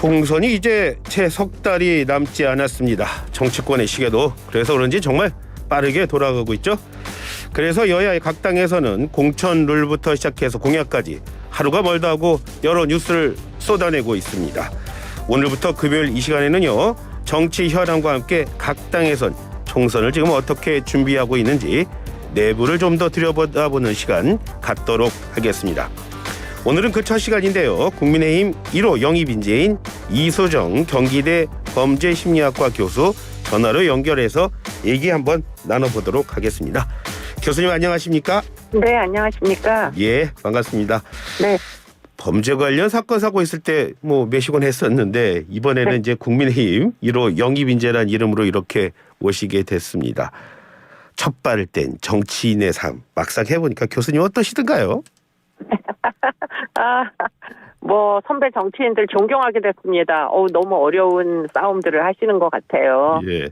총선이 이제 채 석 달이 남지 않았습니다. 정치권의 시계도 그래서 그런지 정말 빠르게 돌아가고 있죠. 그래서 여야의 각 당에서는 공천 룰부터 시작해서 공약까지 하루가 멀다 하고 여러 뉴스를 쏟아내고 있습니다. 오늘부터 금요일 이 시간에는요, 정치 현안과 함께 각 당에선 총선을 지금 어떻게 준비하고 있는지 내부를 좀 더 들여다보는 시간 갖도록 하겠습니다. 오늘은 그 첫 시간인데요. 국민의힘 1호 영입인재인 이소정 경기대 범죄심리학과 교수 전화로 연결해서 얘기 한번 나눠보도록 하겠습니다. 교수님 안녕하십니까? 네, 안녕하십니까? 예, 반갑습니다. 네. 범죄 관련 사건 사고 있을 때 매시곤 했었는데 이번에는 네. 이제 국민의힘 1호 영입인재란 이름으로 이렇게 오시게 됐습니다. 첫 발을 뗀 정치인의 삶 막상 해보니까 교수님 어떠시던가요? 선배 정치인들 존경하게 됐습니다. 너무 어려운 싸움들을 하시는 것 같아요. 예.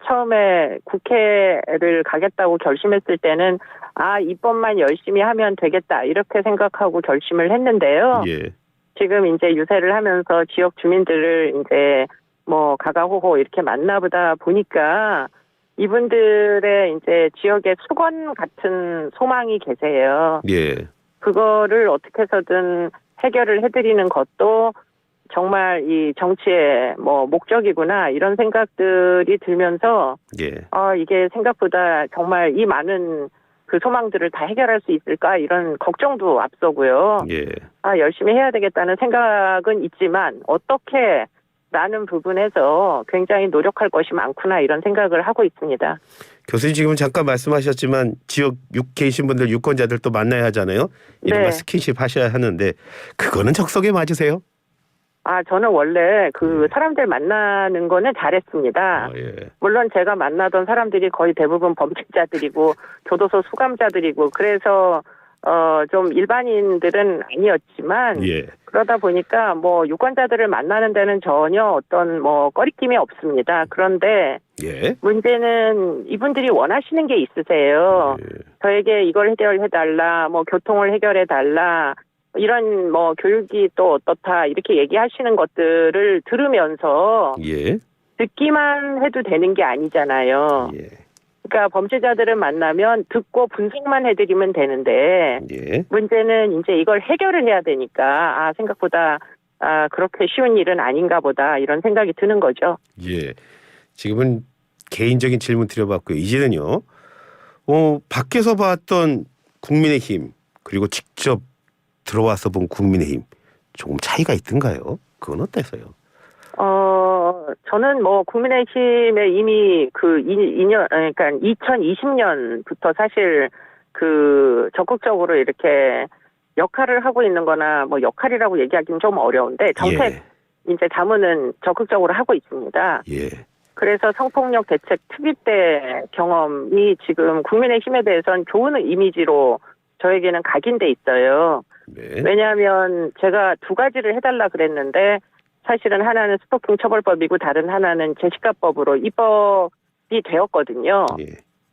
처음에 국회를 가겠다고 결심했을 때는 이번만 열심히 하면 되겠다 이렇게 생각하고 결심을 했는데요. 예. 지금 이제 유세를 하면서 지역 주민들을 이제 가가호호 이렇게 만나보다 보니까 이분들의 이제 지역에 수건 같은 소망이 계세요. 예. 그거를 어떻게 해서든 해결을 해드리는 것도 정말 이 정치의 목적이구나 이런 생각들이 들면서 예. 이게 생각보다 정말 이 많은 그 소망들을 다 해결할 수 있을까 이런 걱정도 앞서고요. 예. 열심히 해야 되겠다는 생각은 있지만 어떻게 라는 부분에서 굉장히 노력할 것이 많구나 이런 생각을 하고 있습니다. 교수님 지금 잠깐 말씀하셨지만 지역 계신 분들 유권자들 또 만나야 하잖아요. 이른바 네. 스킨십 하셔야 하는데 그거는 적성에 맞으세요? 저는 원래 사람들 만나는 거는 잘했습니다. 예. 물론 제가 만나던 사람들이 거의 대부분 범죄자들이고 교도소 수감자들이고 그래서 좀 일반인들은 아니었지만 예. 그러다 보니까 유권자들을 만나는 데는 전혀 어떤 꺼리낌이 없습니다. 그런데 예. 문제는 이분들이 원하시는 게 있으세요. 예. 저에게 이걸 해결해달라, 교통을 해결해달라, 이런 교육이 또 어떻다 이렇게 얘기하시는 것들을 들으면서 예. 듣기만 해도 되는 게 아니잖아요. 예. 그러니까 범죄자들을 만나면 듣고 분석만 해드리면 되는데 예. 문제는 이제 이걸 해결을 해야 되니까 생각보다 그렇게 쉬운 일은 아닌가 보다 이런 생각이 드는 거죠. 예. 지금은 개인적인 질문 드려봤고요. 이제는요. 밖에서 봤던 국민의힘 그리고 직접 들어와서 본 국민의힘 조금 차이가 있던가요? 그건 어때서요? 저는 국민의힘에 이미 그러니까 2020년부터 사실 적극적으로 이렇게 역할을 하고 있는 거나 역할이라고 얘기하기는 좀 어려운데 정책 이제 자문은 적극적으로 하고 있습니다. 예. 그래서 성폭력 대책 특위 때 경험이 지금 국민의힘에 대해서는 좋은 이미지로 저에게는 각인돼 있어요. 네. 왜냐하면 제가 두 가지를 해달라 그랬는데 사실은 하나는 스토킹 처벌법이고 다른 하나는 제시카법으로 입법이 되었거든요. 예.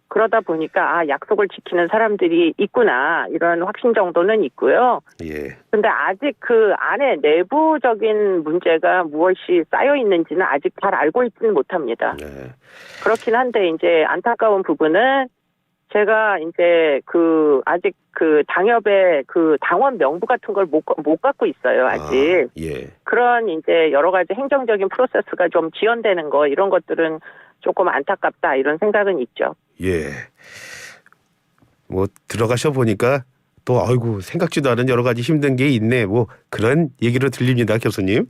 그러다 보니까 약속을 지키는 사람들이 있구나 이런 확신 정도는 있고요. 예. 근데 아직 그 안에 내부적인 문제가 무엇이 쌓여 있는지는 아직 잘 알고 있지는 못합니다. 네. 그렇긴 한데 이제 안타까운 부분은 제가 이제 아직 당협의 당원 명부 같은 걸 못 갖고 있어요, 아직. 예. 그런 이제 여러 가지 행정적인 프로세스가 좀 지연되는 거 이런 것들은 조금 안타깝다 이런 생각은 있죠. 예. 들어가셔 보니까 또 생각지도 않은 여러 가지 힘든 게 있네. 그런 얘기로 들립니다, 교수님.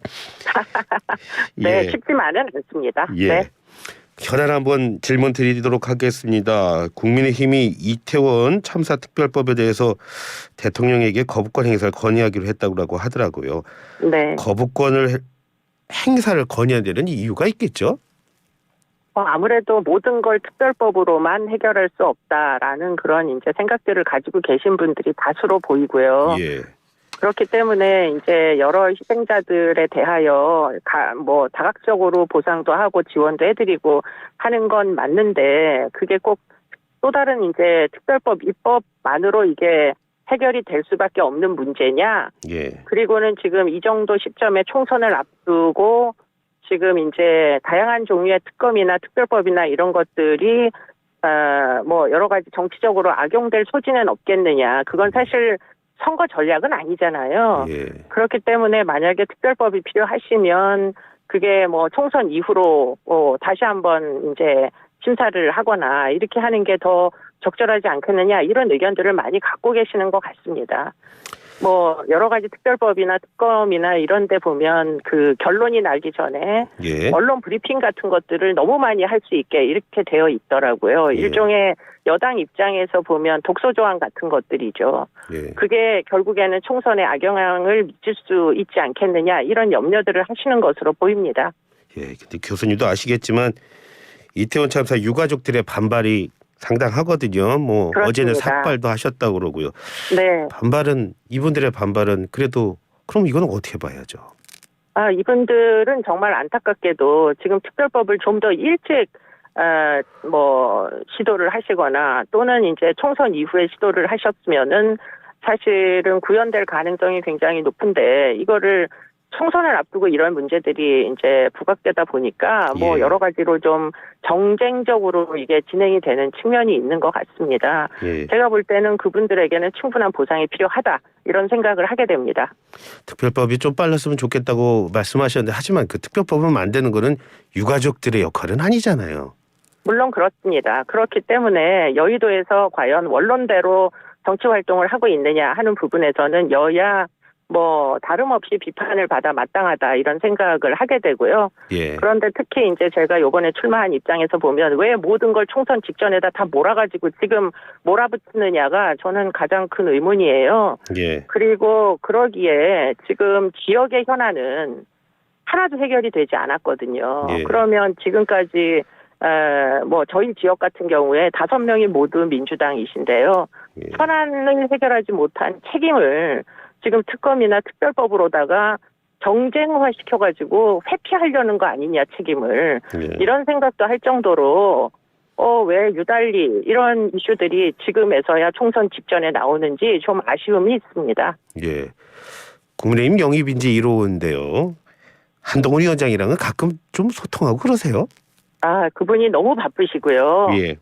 네, 예. 쉽지만은 않습니다. 예. 네. 현안 한번 질문 드리도록 하겠습니다. 국민의힘이 이태원 참사 특별법에 대해서 대통령에게 거부권 행사를 건의하기로 했다고 하더라고요. 네. 거부권을 행사를 건의해야 되는 이유가 있겠죠? 아무래도 모든 걸 특별법으로만 해결할 수 없다라는 그런 이제 생각들을 가지고 계신 분들이 다수로 보이고요. 예. 그렇기 때문에 이제 여러 희생자들에 대하여 다각적으로 보상도 하고 지원도 해드리고 하는 건 맞는데 그게 꼭 또 다른 이제 특별법 입법만으로 이게 해결이 될 수밖에 없는 문제냐. 예. 그리고는 지금 이 정도 시점에 총선을 앞두고 지금 이제 다양한 종류의 특검이나 특별법이나 이런 것들이 뭐 여러 가지 정치적으로 악용될 소지는 없겠느냐. 그건 사실 선거 전략은 아니잖아요. 예. 그렇기 때문에 만약에 특별법이 필요하시면 그게 뭐 총선 이후로 다시 한번 이제 심사를 하거나 이렇게 하는 게 더 적절하지 않겠느냐 이런 의견들을 많이 갖고 계시는 것 같습니다. 뭐 여러 가지 특별법이나 특검이나 이런 데 보면 그 결론이 나기 전에 예. 언론 브리핑 같은 것들을 너무 많이 할 수 있게 이렇게 되어 있더라고요. 예. 일종의 여당 입장에서 보면 독소 조항 같은 것들이죠. 예. 그게 결국에는 총선에 악영향을 미칠 수 있지 않겠느냐 이런 염려들을 하시는 것으로 보입니다. 예. 근데 교수님도 아시겠지만 이태원 참사 유가족들의 반발이 상당하거든요. 뭐 그렇습니다. 어제는 삭발도 하셨다고 그러고요. 네. 이분들의 반발은 그래도 그럼 이거는 어떻게 봐야죠? 이분들은 정말 안타깝게도 지금 특별법을 좀 더 일찍 뭐 시도를 하시거나 또는 이제 총선 이후에 시도를 하셨으면은 사실은 구현될 가능성이 굉장히 높은데 이거를 총선을 앞두고 이런 문제들이 이제 부각되다 보니까 뭐 예. 여러 가지로 좀 정쟁적으로 이게 진행이 되는 측면이 있는 것 같습니다. 예. 제가 볼 때는 그분들에게는 충분한 보상이 필요하다 이런 생각을 하게 됩니다. 특별법이 좀 빨랐으면 좋겠다고 말씀하셨는데 하지만 그 특별법을 만드는 거는 유가족들의 역할은 아니잖아요. 물론 그렇습니다. 그렇기 때문에 여의도에서 과연 원론대로 정치 활동을 하고 있느냐 하는 부분에서는 여야 뭐 다름없이 비판을 받아 마땅하다 이런 생각을 하게 되고요. 예. 그런데 특히 이제 제가 이번에 출마한 입장에서 보면 왜 모든 걸 총선 직전에다 다 몰아가지고 지금 몰아붙이느냐가 저는 가장 큰 의문이에요. 예. 그리고 그러기에 지금 지역의 현안은 하나도 해결이 되지 않았거든요. 예. 그러면 지금까지 뭐 저희 지역 같은 경우에 5명이 모두 민주당이신데요. 예. 현안을 해결하지 못한 책임을 지금 특검이나 특별법으로다가 정쟁화 시켜가지고 회피하려는 거 아니냐 책임을 예. 이런 생각도 할 정도로 왜 유달리 이런 이슈들이 지금에서야 총선 직전에 나오는지 좀 아쉬움이 있습니다. 예. 국민의힘 영입인지 1호인데요. 한동훈 위원장이랑은 가끔 좀 소통하고 그러세요? 그분이 너무 바쁘시고요. 예.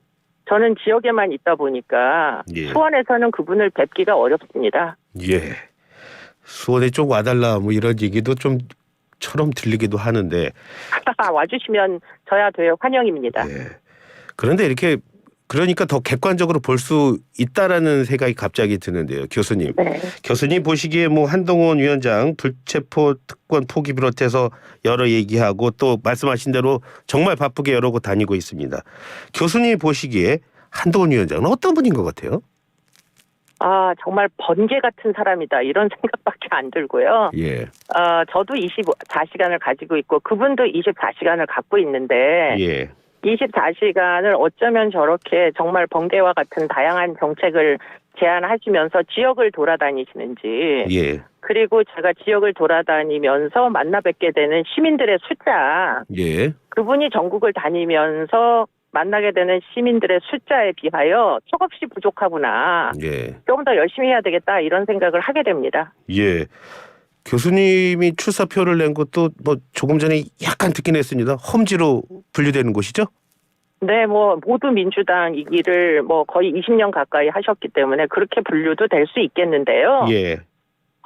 저는 지역에만 있다 보니까 예. 수원에서는 그분을 뵙기가 어렵습니다. 예. 수원에 좀 와달라 뭐 이런 얘기도 좀처럼 들리기도 하는데. 와주시면 저야 돼요. 환영입니다. 예. 그런데 그러니까 더 객관적으로 볼 수 있다라는 생각이 갑자기 드는데요, 교수님. 네. 교수님 보시기에 뭐 한동훈 위원장 불체포 특권 포기 비롯해서 여러 얘기하고 또 말씀하신 대로 정말 바쁘게 여러 곳 다니고 있습니다. 교수님 보시기에 한동훈 위원장은 어떤 분인 것 같아요? 정말 번개 같은 사람이다 이런 생각밖에 안 들고요. 예. 저도 24시간을 가지고 있고 그분도 24시간을 갖고 있는데 예. 24시간을 어쩌면 저렇게 정말 번개와 같은 다양한 정책을 제안하시면서 지역을 돌아다니시는지 예. 그리고 제가 지역을 돌아다니면서 만나 뵙게 되는 시민들의 숫자 예. 그분이 전국을 다니면서 만나게 되는 시민들의 숫자에 비하여 턱없이 부족하구나. 예. 조금 더 열심히 해야 되겠다 이런 생각을 하게 됩니다. 예. 교수님이 출사표를 낸 것도 뭐 조금 전에 약간 듣긴 했습니다. 험지로 분류되는 곳이죠? 네, 뭐 모두 민주당이기를 뭐 거의 20년 가까이 하셨기 때문에 그렇게 분류도 될 수 있겠는데요. 예.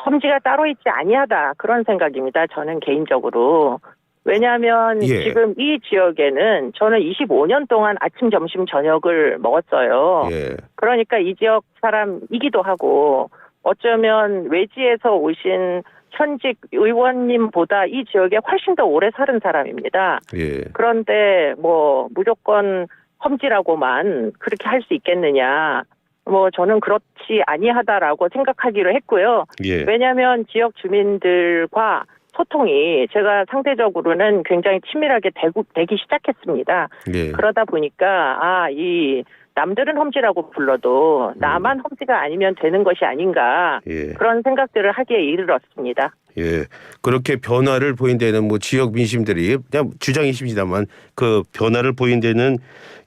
험지가 따로 있지 아니하다 그런 생각입니다. 저는 개인적으로. 왜냐하면 예. 지금 이 지역에는 저는 25년 동안 아침, 점심, 저녁을 먹었어요. 예. 그러니까 이 지역 사람이기도 하고 어쩌면 외지에서 오신 현직 의원님보다 이 지역에 훨씬 더 오래 사는 사람입니다. 예. 그런데 뭐 무조건 험지라고만 그렇게 할 수 있겠느냐. 뭐 저는 그렇지 아니하다라고 생각하기로 했고요. 예. 왜냐하면 지역 주민들과 소통이 제가 상대적으로는 굉장히 치밀하게 되기 시작했습니다. 예. 그러다 보니까 이 남들은 험지라고 불러도 나만 험지가 아니면 되는 것이 아닌가 예. 그런 생각들을 하기에 이르렀습니다. 예, 그렇게 변화를 보인 데는 뭐 지역 민심들이 그냥 주장이십니다만 그 변화를 보인 데는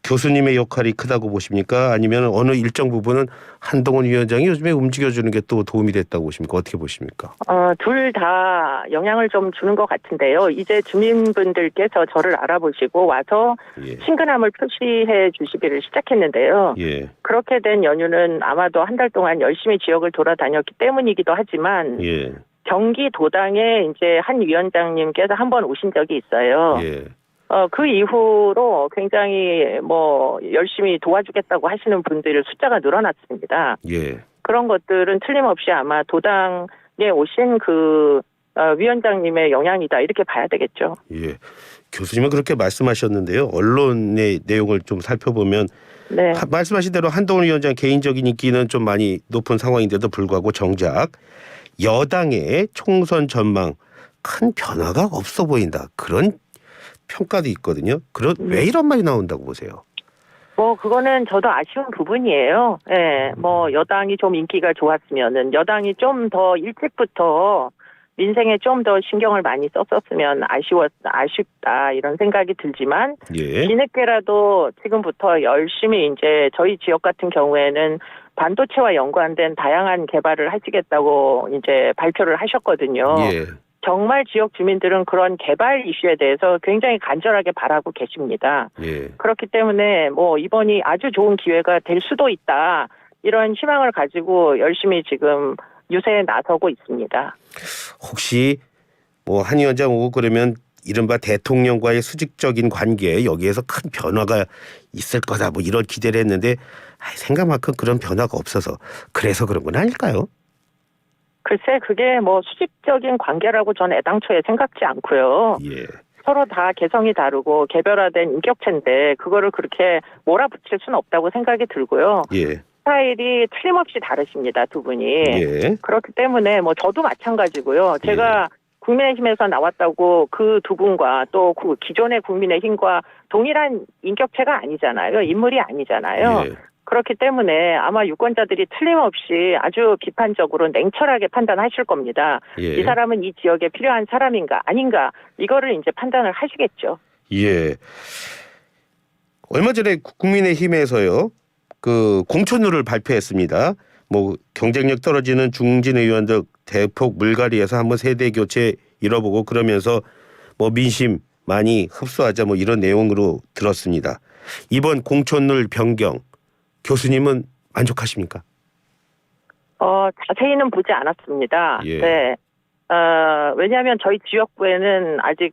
교수님의 역할이 크다고 보십니까? 아니면 어느 일정 부분은 한동훈 위원장이 요즘에 움직여주는 게 또 도움이 됐다고 보십니까? 어떻게 보십니까? 둘 다 영향을 좀 주는 것 같은데요. 이제 주민분들께서 저를 알아보시고 와서 예. 친근함을 표시해 주시기를 시작했는데요. 예, 그렇게 된 연유는 아마도 한 달 동안 열심히 지역을 돌아다녔기 때문이기도 하지만 예, 경기도당에 이제 한 위원장님께서 한 번 오신 적이 있어요. 예, 그 이후로 굉장히 뭐 열심히 도와주겠다고 하시는 분들의 숫자가 늘어났습니다. 예, 그런 것들은 틀림없이 아마 도당에 오신 그 위원장님의 영향이다 이렇게 봐야 되겠죠. 예. 교수님은 그렇게 말씀하셨는데요. 언론의 내용을 좀 살펴보면 네. 말씀하신 대로 한동훈 위원장 개인적인 인기는 좀 많이 높은 상황인데도 불구하고 정작 여당의 총선 전망 큰 변화가 없어 보인다. 그런 평가도 있거든요. 왜 이런 말이 나온다고 보세요? 그거는 저도 아쉬운 부분이에요. 예, 여당이 좀 인기가 좋았으면은, 여당이 좀 더 일찍부터 민생에 좀 더 신경을 많이 썼었으면 아쉽다, 이런 생각이 들지만, 예, 뒤늦게라도 지금부터 열심히 이제 저희 지역 같은 경우에는 반도체와 연관된 다양한 개발을 하시겠다고 이제 발표를 하셨거든요. 예, 정말 지역 주민들은 그런 개발 이슈에 대해서 굉장히 간절하게 바라고 계십니다. 예. 그렇기 때문에 이번이 아주 좋은 기회가 될 수도 있다. 이런 희망을 가지고 열심히 지금 유세에 나서고 있습니다. 혹시 한 위원장 오고 그러면 이른바 대통령과의 수직적인 관계 여기에서 큰 변화가 있을 거다 이런 기대를 했는데 생각만큼 그런 변화가 없어서 그래서 그런 건 아닐까요? 글쎄 그게 수직적인 관계라고 저는 애당초에 생각지 않고요. 예, 서로 다 개성이 다르고 개별화된 인격체인데 그거를 그렇게 몰아붙일 수는 없다고 생각이 들고요. 예, 스타일이 틀림없이 다르십니다, 두 분이. 예, 그렇기 때문에 저도 마찬가지고요. 제가 국민의힘에서 나왔다고 그 두 분과 또 그 기존의 국민의힘과 동일한 인격체가 아니잖아요. 인물이 아니잖아요. 예. 그렇기 때문에 아마 유권자들이 틀림없이 아주 비판적으로 냉철하게 판단하실 겁니다. 예. 이 사람은 이 지역에 필요한 사람인가 아닌가 이거를 이제 판단을 하시겠죠. 예. 얼마 전에 국민의힘에서요. 그 공천룰을 발표했습니다. 경쟁력 떨어지는 중진 의원들 대폭 물갈이해서 한번 세대 교체 이뤄보고 그러면서 민심 많이 흡수하자 이런 내용으로 들었습니다. 이번 공천룰 변경 교수님은 만족하십니까? 자세히는 보지 않았습니다. 예. 네. 왜냐하면 저희 지역구에는 아직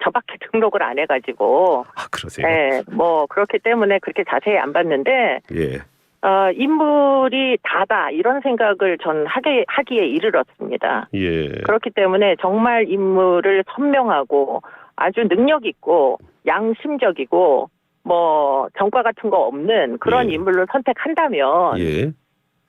저 밖에 등록을 안 해가지고. 그러세요? 네. 그렇기 때문에 그렇게 자세히 안 봤는데. 예. 인물이 다다 이런 생각을 전 하기에 이르렀습니다. 예. 그렇기 때문에 정말 인물을 선명하고 아주 능력 있고 양심적이고 정과 같은 거 없는 그런 예. 인물로 선택한다면 예.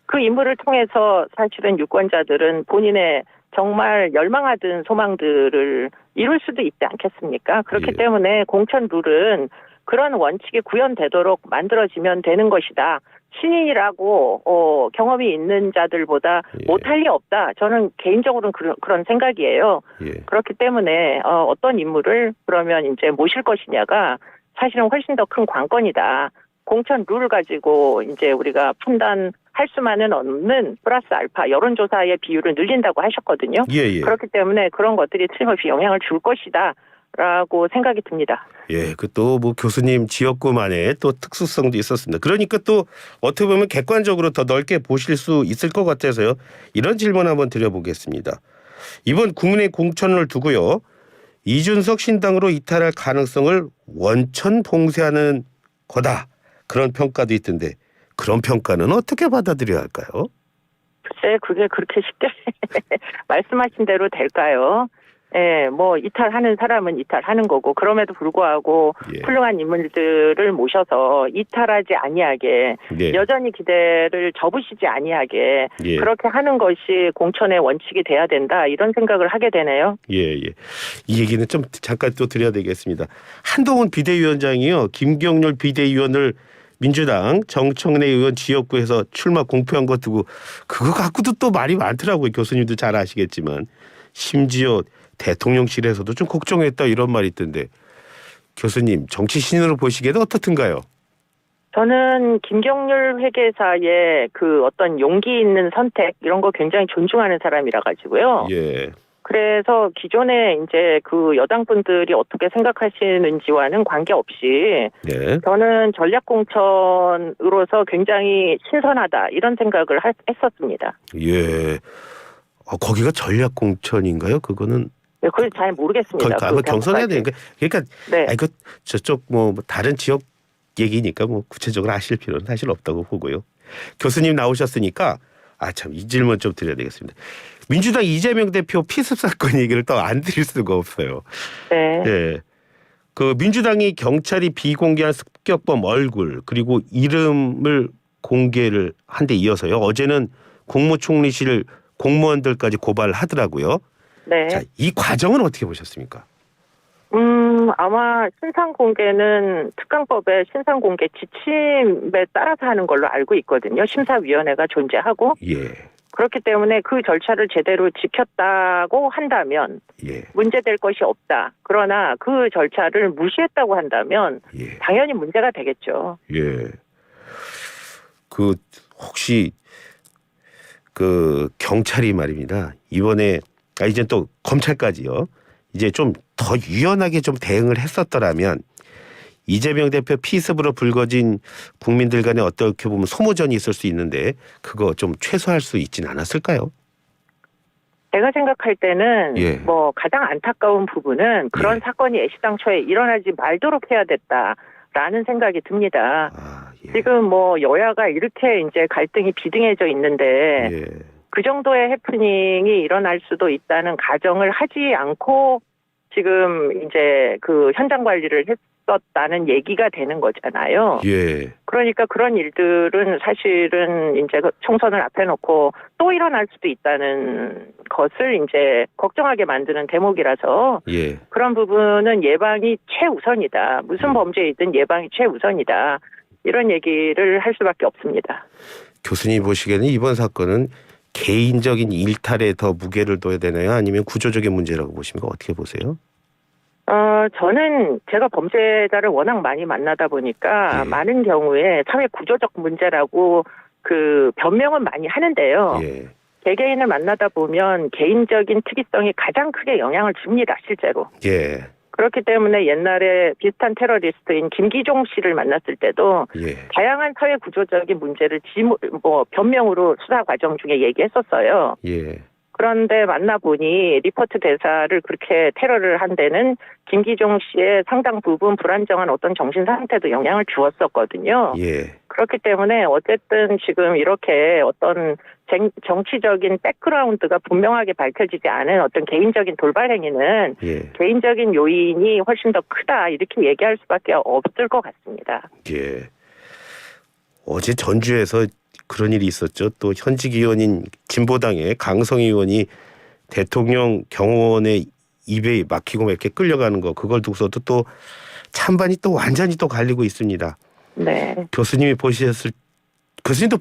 그 인물을 통해서 사실은 유권자들은 본인의 정말 열망하던 소망들을 이룰 수도 있지 않겠습니까? 그렇기 예. 때문에 공천 룰은 그런 원칙이 구현되도록 만들어지면 되는 것이다. 신인이라고 경험이 있는 자들보다 예. 못할 리 없다. 저는 개인적으로는 그런 생각이에요. 예. 그렇기 때문에 어떤 인물을 그러면 이제 모실 것이냐가 사실은 훨씬 더 큰 관건이다. 공천 룰을 가지고 이제 우리가 판단할 수만은 없는 플러스 알파 여론조사의 비율을 늘린다고 하셨거든요. 예. 그렇기 때문에 그런 것들이 틀림없이 영향을 줄 것이다. 라고 생각이 듭니다. 예, 그 또 교수님 지역구만의 또 특수성도 있었습니다. 그러니까 또 어떻게 보면 객관적으로 더 넓게 보실 수 있을 것 같아서요. 이런 질문 한번 드려보겠습니다. 이번 국민의 공천을 두고요. 이준석 신당으로 이탈할 가능성을 원천 봉쇄하는 거다. 그런 평가도 있던데 그런 평가는 어떻게 받아들여야 할까요? 글쎄 그게 그렇게 쉽게 말씀하신 대로 될까요? 예, 이탈하는 사람은 이탈하는 거고 그럼에도 불구하고 예. 훌륭한 인물들을 모셔서 이탈하지 아니하게 예. 여전히 기대를 접으시지 아니하게 예. 그렇게 하는 것이 공천의 원칙이 돼야 된다 이런 생각을 하게 되네요. 예. 이 얘기는 좀 잠깐 또 드려야 되겠습니다. 한동훈 비대위원장이요. 김경률 비대위원을 민주당 정청래 의원 지역구에서 출마 공표한 것 두고 그거 갖고도 또 말이 많더라고요. 교수님도 잘 아시겠지만 심지어 대통령실에서도 좀 걱정했다 이런 말이 있던데 교수님 정치 신인으로 보시기에도 어떻든가요? 저는 김경률 회계사의 그 어떤 용기 있는 선택 이런 거 굉장히 존중하는 사람이라 가지고요. 예. 그래서 기존에 이제 그 여당 분들이 어떻게 생각하시는지와는 관계없이 예. 저는 전략공천으로서 굉장히 신선하다 이런 생각을 했었습니다. 예. 거기가 전략공천인가요? 그거는 네, 그걸 잘 모르겠습니다. 아마 경선해야 되니까 그러니까 네. 그 저쪽 뭐 다른 지역 얘기니까 뭐 구체적으로 아실 필요는 사실 없다고 보고요. 교수님 나오셨으니까 참 이 질문 좀 드려야 되겠습니다. 민주당 이재명 대표 피습 사건 얘기를 또 안 드릴 수가 없어요. 네. 예. 그 민주당이 경찰이 비공개한 습격범 얼굴 그리고 이름을 공개를 한 데 이어서요. 어제는 국무총리실 공무원들까지 고발하더라고요. 네. 자, 이 과정은 어떻게 보셨습니까? 아마 신상 공개는 특강법의 신상 공개 지침에 따라서 하는 걸로 알고 있거든요. 심사위원회가 존재하고. 예. 그렇기 때문에 그 절차를 제대로 지켰다고 한다면 예. 문제될 것이 없다. 그러나 그 절차를 무시했다고 한다면 예. 당연히 문제가 되겠죠. 예. 그 혹시 그 경찰이 말입니다. 이번에 이제 또 검찰까지요. 이제 좀 더 유연하게 좀 대응을 했었더라면 이재명 대표 피습으로 불거진 국민들 간에 어떻게 보면 소모전이 있을 수 있는데 그거 좀 최소화할 수 있지는 않았을까요? 제가 생각할 때는 예. 뭐 가장 안타까운 부분은 그런 예. 사건이 애시당초에 일어나지 말도록 해야 됐다라는 생각이 듭니다. 예. 지금 뭐 여야가 이렇게 이제 갈등이 비등해져 있는데 예. 그 정도의 해프닝이 일어날 수도 있다는 가정을 하지 않고 지금 이제 그 현장 관리를 했었다는 얘기가 되는 거잖아요. 예. 그러니까 그런 일들은 사실은 이제 총선을 앞에 놓고 또 일어날 수도 있다는 것을 이제 걱정하게 만드는 대목이라서 예. 그런 부분은 예방이 최우선이다. 무슨 범죄이든 예방이 최우선이다. 이런 얘기를 할 수밖에 없습니다. 교수님 보시기에는 이번 사건은 개인적인 일탈에 더 무게를 둬야 되나요? 아니면 구조적인 문제라고 보십니까? 어떻게 보세요? 저는 제가 범죄자를 워낙 많이 만나다 보니까 예. 많은 경우에 사회 구조적 문제라고 그 변명은 많이 하는데요. 예. 개개인을 만나다 보면 개인적인 특이성이 가장 크게 영향을 줍니다, 실제로. 예. 그렇기 때문에 옛날에 비슷한 테러리스트인 김기종 씨를 만났을 때도 예. 다양한 사회 구조적인 문제를 변명으로 수사 과정 중에 얘기했었어요. 예. 그런데 만나보니 리포트 대사를 그렇게 테러를 한 데는 김기종 씨의 상당 부분 불안정한 어떤 정신 상태도 영향을 주었었거든요. 예. 그렇기 때문에 어쨌든 지금 이렇게 어떤 정치적인 백그라운드가 분명하게 밝혀지지 않은 어떤 개인적인 돌발 행위는 예. 개인적인 요인이 훨씬 더 크다 이렇게 얘기할 수밖에 없을 것 같습니다. 예. 어제 전주에서 그런 일이 있었죠. 또 현직 의원인 진보당의 강성희 의원이 대통령 경호원의 입에 막히고 이렇게 끌려가는 거 그걸 두고서도 또 찬반이 또 완전히 또 갈리고 있습니다. 네. 교수님도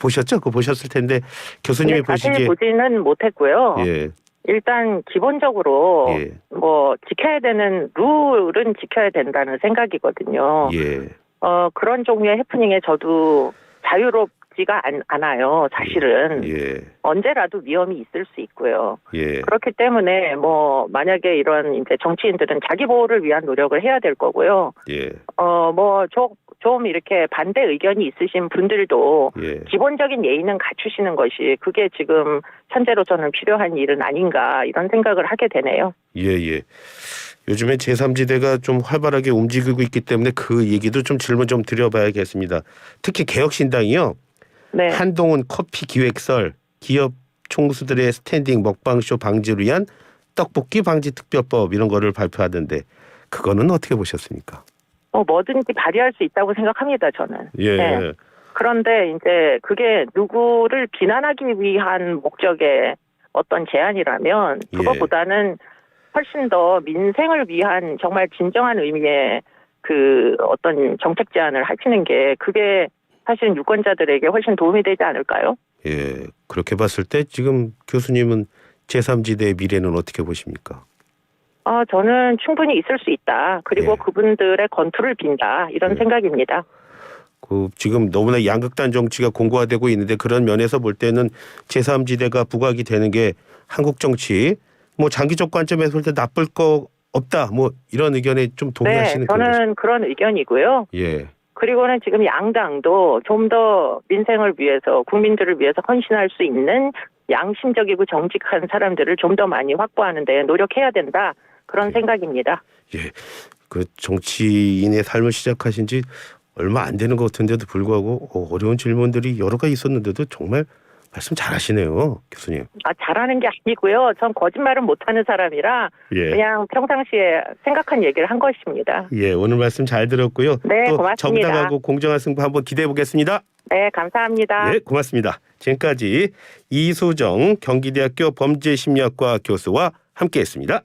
보셨죠? 그거 보셨을 텐데 교수님이 보시기에 자세히 보지는 못했고요. 예. 일단 기본적으로 예. 뭐 지켜야 되는 룰은 지켜야 된다는 생각이거든요. 예. 그런 종류의 해프닝에 저도 자유롭지가 않아요. 사실은 예. 언제라도 위험이 있을 수 있고요. 예. 그렇기 때문에 뭐 만약에 이런 이제 정치인들은 자기 보호를 위한 노력을 해야 될 거고요. 예. 좀 이렇게 반대 의견이 있으신 분들도 예. 기본적인 예의는 갖추시는 것이 그게 지금 현재로서는 필요한 일은 아닌가 이런 생각을 하게 되네요. 예. 요즘에 제3지대가 좀 활발하게 움직이고 있기 때문에 그 얘기도 좀 질문 좀 드려봐야겠습니다. 특히 개혁신당이요. 네. 한동훈 커피 기획설, 기업 총수들의 스탠딩 먹방쇼 방지를 위한 떡볶이 방지 특별법 이런 거를 발표하던데 그거는 어떻게 보셨습니까? 뭐든지 발휘할 수 있다고 생각합니다, 저는. 예. 네. 그런데 이제 그게 누구를 비난하기 위한 목적의 어떤 제안이라면 그것보다는 훨씬 더 민생을 위한 정말 진정한 의미의 그 어떤 정책 제안을 하시는 게 그게 사실 유권자들에게 훨씬 도움이 되지 않을까요? 예. 그렇게 봤을 때 지금 교수님은 제3지대의 미래는 어떻게 보십니까? 저는 충분히 있을 수 있다. 그리고 예. 그분들의 건투를 빈다. 이런 생각입니다. 지금 너무나 양극단 정치가 공고화되고 있는데 그런 면에서 볼 때는 제3지대가 부각이 되는 게 한국 정치 뭐 장기적 관점에서 볼 때 나쁠 거 없다. 뭐 이런 의견에 좀 동의하시는 저는 그런 의견이고요. 예. 그리고는 지금 양당도 좀 더 민생을 위해서 국민들을 위해서 헌신할 수 있는 양심적이고 정직한 사람들을 좀 더 많이 확보하는 데 노력해야 된다. 그런 생각입니다. 예. 그 정치인의 삶을 시작하신 지 얼마 안 되는 것 같은데도 불구하고 어려운 질문들이 여러 가지 있었는데도 정말 말씀 잘하시네요, 교수님. 잘하는 게 아니고요. 전 거짓말은 못하는 사람이라 예. 그냥 평상시에 생각한 얘기를 한 것입니다. 예, 오늘 말씀 잘 들었고요. 네, 또 고맙습니다. 정당하고 공정한 승부 한번 기대해 보겠습니다. 네, 감사합니다. 예, 고맙습니다. 지금까지 이수정 경기대학교 범죄심리학과 교수와 함께했습니다.